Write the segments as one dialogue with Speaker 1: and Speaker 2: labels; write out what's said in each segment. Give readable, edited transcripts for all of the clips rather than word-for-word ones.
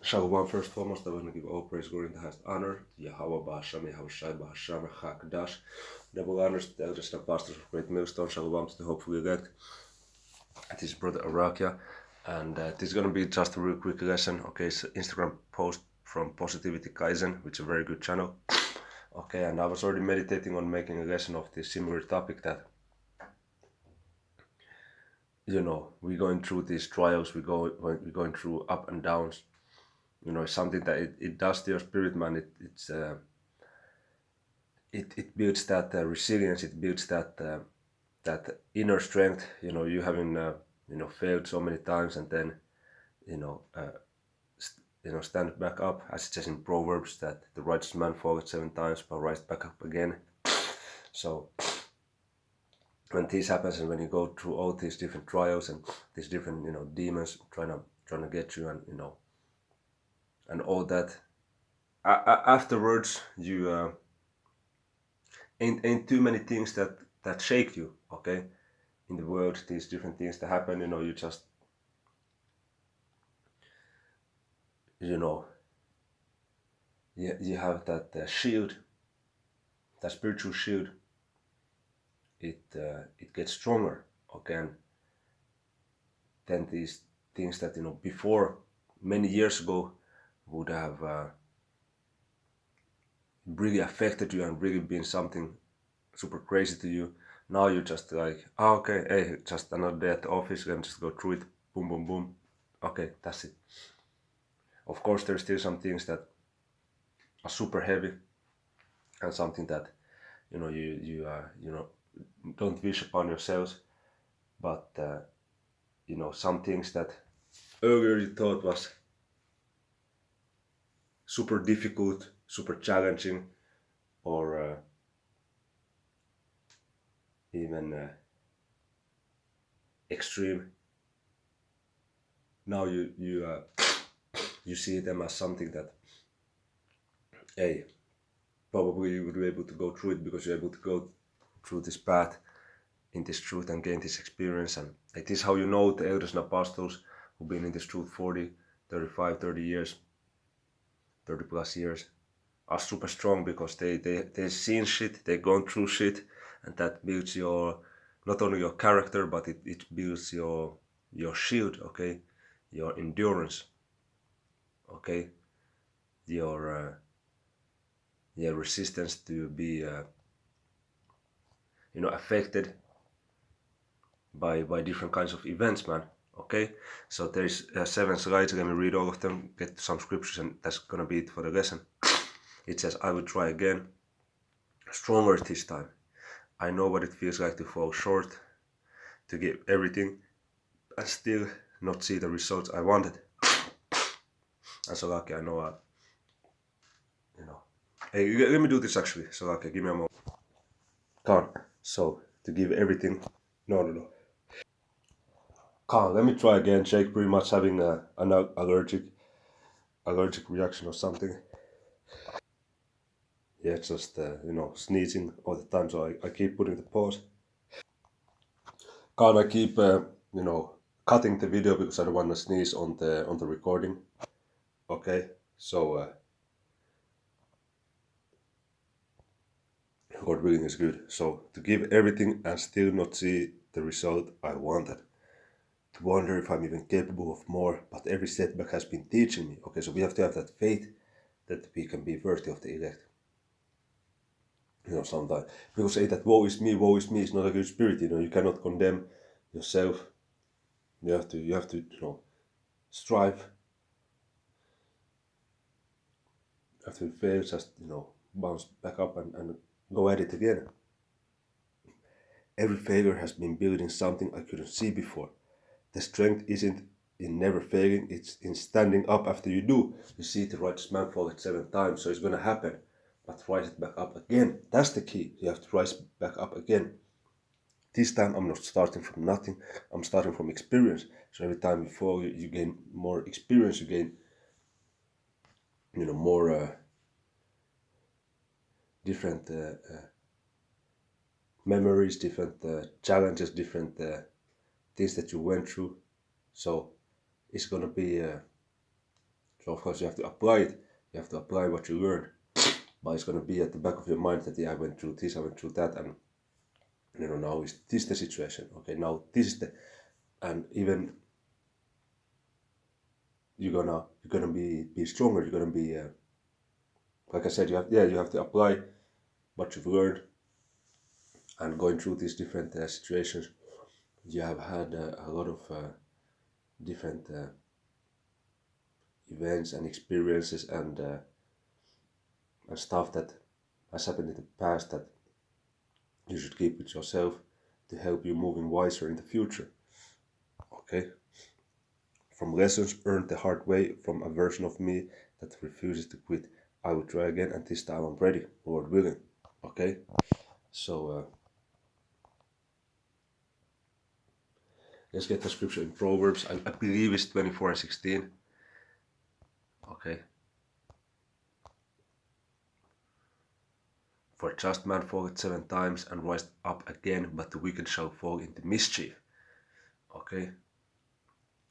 Speaker 1: Shalom, first and foremost, I want to give all praise, glory, and the highest honor to Yahweh, Bahasham, Yahweh Shai, Bahasham, HaKadosh, double honors to the elders and pastors of Great Millstone. Shalom to the hopeful elect. This is Brother Arakia, and this is going to be just a real quick lesson. Okay, it's an Instagram post from Positivity Kaizen, which is a very good channel. Okay, and I was already meditating on making a lesson of this similar topic that, we're going through these trials, we're going through up and downs. It's something that it does to your spirit, man. It builds that resilience. It builds that inner strength. You having failed so many times, and then you know uh, stand back up, as it says in Proverbs that the righteous man falls 7 times but rise back up again. So when this happens, and when you go through all these different trials and these different demons trying to get you, and all that, afterwards you ain't too many things that shake you. Okay, in the world, these different things that happen, you just you have that shield, that spiritual shield. It gets stronger. Okay, and then these things that before, many years ago, would have really affected you and really been something super crazy to you. Now you're just like, oh, okay, hey, just another day at the office, let me just go through it, boom, boom, boom. Okay, that's it. Of course, there's still some things that are super heavy, and something that you don't wish upon yourselves. But some things that earlier you thought was super difficult, super challenging, or even extreme. Now you see them as something that, hey, probably you would be able to go through it because you're able to go through this path in this truth and gain this experience. And it is how the elders and apostles who've been in this truth 40, 35, 30 years, 30 plus years, are super strong, because they've seen shit, they've gone through shit, and that builds not only your character, but it builds your shield. Okay, your endurance. Okay, your resistance to be affected by different kinds of events, man. Okay, so there's 7 slides. Let me read all of them, get some scriptures, and that's gonna be it for the lesson. It says, I will try again, stronger this time. I know what it feels like to fall short, to give everything and still not see the results I wanted. And so lucky, I know hey, let me do this actually. So lucky, give me a moment. Come on. So to give everything, no. Come on, let me try again. Jake pretty much having an allergic reaction or something. Yeah, just sneezing all the time. So I keep putting the pause. Can't I keep cutting the video because I don't want to sneeze on the recording. Okay, so God willing is good. So to give everything and still not see the result I wanted. To wonder if I'm even capable of more, but every setback has been teaching me. Okay, so we have to have that faith that we can be worthy of the elect. Sometimes people say that woe is me, is not a good spirit. You cannot condemn yourself. You have to strive. After you fail, just bounce back up and go at it again. Every failure has been building something I couldn't see before. The strength isn't in never failing, it's in standing up after you do. You see the righteous man fall 7 times, so it's gonna happen. But rise it back up again. That's the key. You have to rise back up again. This time I'm not starting from nothing, I'm starting from experience. So every time you fall, you gain more experience, you gain more different memories, different challenges, different things that you went through. So it's gonna be So of course you have to apply it. You have to apply what you learned. But it's going to be at the back of your mind that, yeah, I went through this, I went through that, and now is this the situation? Okay, now this is the, and even you're gonna be stronger. You're gonna be like I said, you have to apply what you've learned, and going through these different situations. You have had a lot of different events and experiences and stuff that has happened in the past that you should keep with yourself to help you moving wiser in the future. Okay? From lessons earned the hard way from a version of me that refuses to quit, I will try again, and this time I'm ready, Lord willing. Okay? So let's get the scripture in Proverbs. I believe it's 24:16. Okay. For a just man falleth 7 times and riseth up again, but the wicked shall fall into mischief. Okay.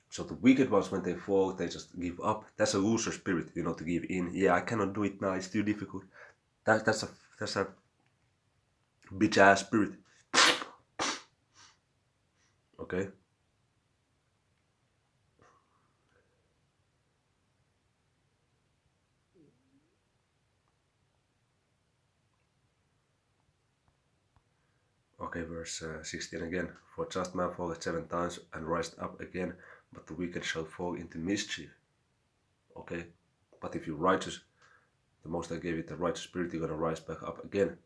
Speaker 1: So the wicked ones, when they fall, they just give up. That's a loser spirit, to give in. Yeah, I cannot do it now. It's too difficult. That's a bitch ass spirit. Okay. Okay, verse 16 again. For a just man falleth 7 times and riseth up again, but the wicked shall fall into mischief. Okay, but if you're righteous, the most I gave it the righteous spirit, you're gonna rise back up again.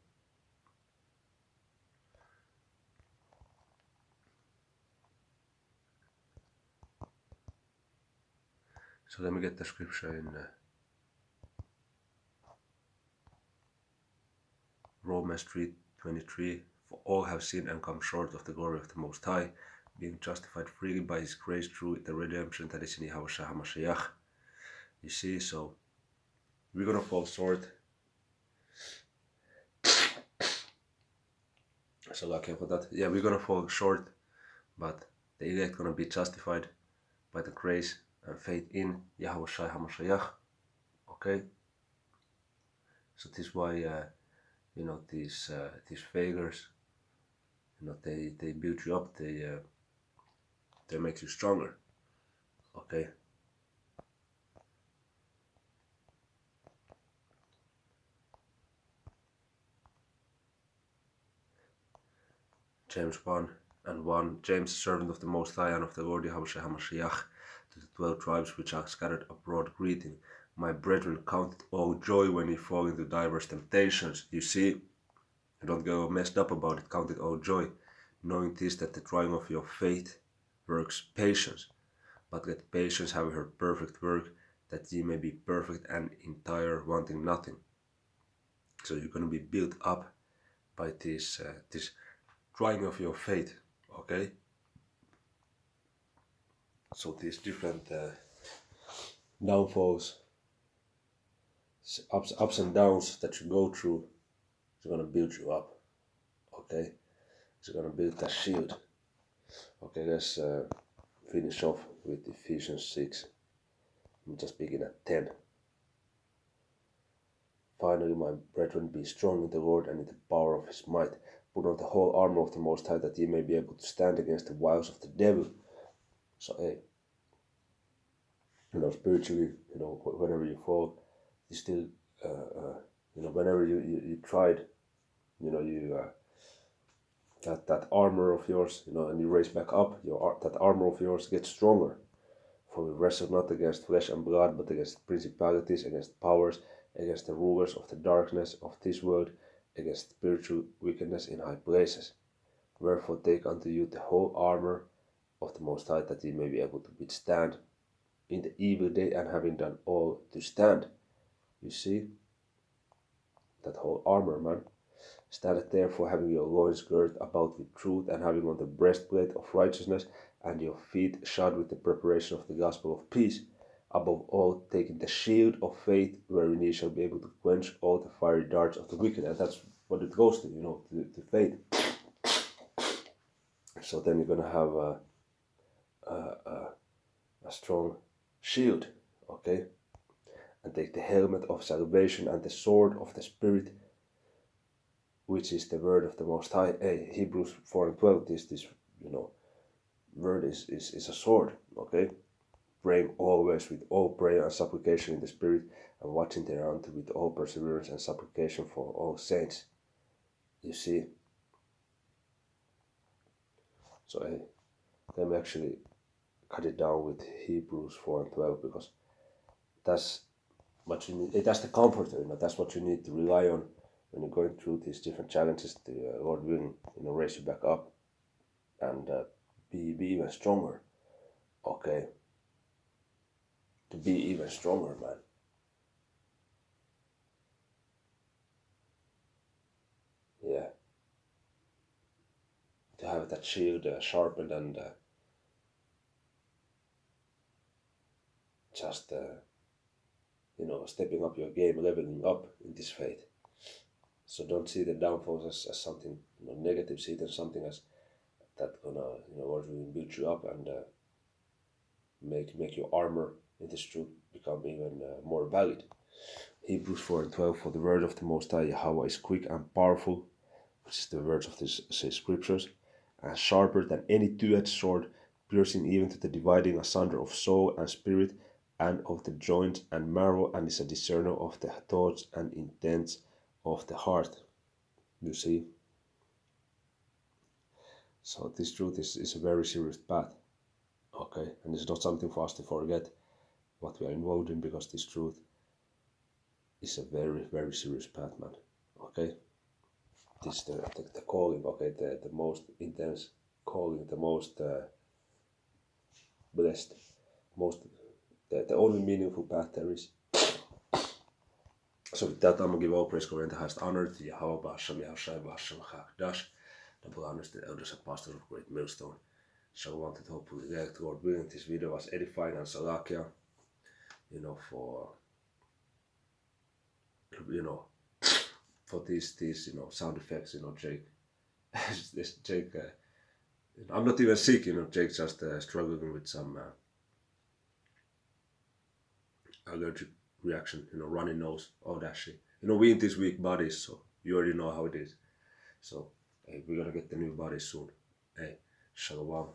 Speaker 1: So let me get the scripture in Romans 3:23. For all have sinned and come short of the glory of the Most High, being justified freely by His grace through the redemption that is in Yahushua HaMashiach. You see, so we're gonna fall short. So lucky for that. Yeah, we're gonna fall short, but the elect gonna be justified by the grace and faith in Yahushua HaMashiach. Okay. So this is why these failures, they build you up. They make you stronger. Okay. James 1:1. James, servant of the Most High and of the Lord Yahushua HaMashiach, to the 12 tribes which are scattered abroad, greeting. My brethren, count it all joy when you fall into diverse temptations. You see, don't go messed up about it. Count it all joy, knowing this, that the trying of your faith works patience. But let patience have her perfect work, that ye may be perfect and entire, wanting nothing. So you're going to be built up by this trying of your faith. Okay. So these different downfalls, ups and downs that you go through, is going to build you up. Okay. It's going to build that shield. Okay, let's finish off with Ephesians 6. I'm just begin at 10. Finally, my brethren, be strong in the Lord and in the power of His might. Put on the whole armor of the Most High, that ye may be able to stand against the wiles of the devil. So, hey, spiritually, whenever you fall, you still, whenever you tried, that armor of yours, and you raise back up, that armor of yours gets stronger. For we wrestle not against flesh and blood, but against principalities, against powers, against the rulers of the darkness of this world, against spiritual wickedness in high places. Wherefore take unto you the whole armor of the Most High, that ye may be able to withstand in the evil day, and having done all, to stand. You see, that whole armor, man. Stand therefore, having your loins girt about with truth, and having on the breastplate of righteousness, and your feet shod with the preparation of the gospel of peace. Above all, taking the shield of faith, wherein ye shall be able to quench all the fiery darts of the wicked. And that's what it goes to, to faith. So then you're gonna have a strong shield, okay? and take the helmet of salvation and the sword of the Spirit, which is the word of the Most High. Hey, Hebrews 4:12, this word is a sword, okay? Praying always with all prayer and supplication in the Spirit, and watching thereunto with all perseverance and supplication for all saints. You see? So hey, let me actually cut it down with Hebrews 4:12, because that's what you need. That's the comforter, that's what you need to rely on when you're going through these different challenges. The Lord will, raise you back up and be even stronger. Okay, to be even stronger, man. Yeah, to have that shield sharpened and just stepping up your game, leveling up in this faith. So don't see the downfalls as something negative. See them something as that gonna Lord will build you up and make your armor in this truth become even more valid. Hebrews 4:12, for the word of the Most High Yahweh is quick and powerful, which is the words of these scriptures, and sharper than any two-edged sword, piercing even to the dividing asunder of soul and spirit, and of the joints and marrow, and is a discerner of the thoughts and intents of the heart. You see? So this truth is a very serious path. Okay? And it's not something for us to forget what we are involved in, because this truth is a very, very serious path, man. Okay? This is the calling, okay? The most intense calling, the most blessed, the only meaningful path there is. So with that, I'm going to give all praise, glory, and the highest honor to Yahweh, B'Hashem, Yahushua, B'Hashem, Chakdash, double honors to the elders and pastors of Great Millstone. So I wanted, hopefully, that God willing, this video was edifying and salakia, for, for these sound effects, Jake. This Jake, I'm not even sick, Jake just struggling with some allergic reaction, runny nose, all that shit. We in these weak bodies, so you already know how it is. So, hey, we're gonna get the new body soon. Hey, shalom.